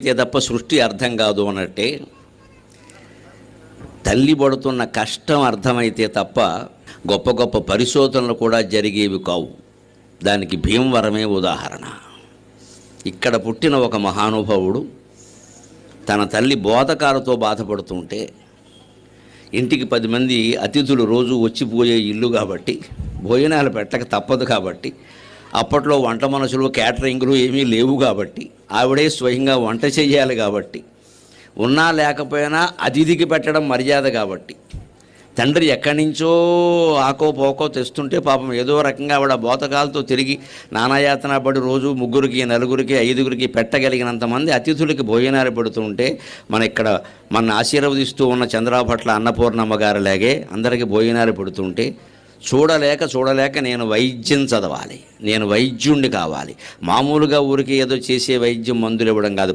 తప్ప సృష్టి అర్థం కాదు అన్నట్టే తల్లి పడుతున్న కష్టం అర్థమైతే తప్ప గొప్ప గొప్ప పరిశోధనలు కూడా జరిగేవి కావు. దానికి భీమవరమే ఉదాహరణ. ఇక్కడ పుట్టిన ఒక మహానుభావుడు తన తల్లి బోధకాలతో బాధపడుతుంటే, ఇంటికి 10 మంది అతిథులు రోజు వచ్చిపోయే ఇల్లు కాబట్టి, భోజనాలు పెట్టక తప్పదు కాబట్టి, అప్పట్లో వంట మనుషులు క్యాటరింగ్లు ఏమీ లేవు కాబట్టి, ఆవిడే స్వయంగా వంట చేయాలి కాబట్టి, ఉన్నా లేకపోయినా అతిథికి పెట్టడం మర్యాద కాబట్టి, తండ్రి ఎక్కడి నుంచో ఆకో పోకో తెస్తుంటే పాపం ఏదో రకంగా ఆవిడ బోతకాలతో తిరిగి నానాయాతన పడి రోజు 3కి 4కి 5కి పెట్టగలిగినంతమంది అతిథులకి భోజనాలు పెడుతుంటే, మన ఆశీర్వదిస్తూ ఉన్న చంద్రాభట్ల అన్నపూర్ణమ్మ గారిలాగే అందరికీ భోజనాలు పెడుతుంటే చూడలేక నేను వైద్యం చదవాలి, నేను వైద్యుణ్ణి కావాలి, మామూలుగా ఊరికి ఏదో చేసే వైద్యం మందులు ఇవ్వడం కాదు,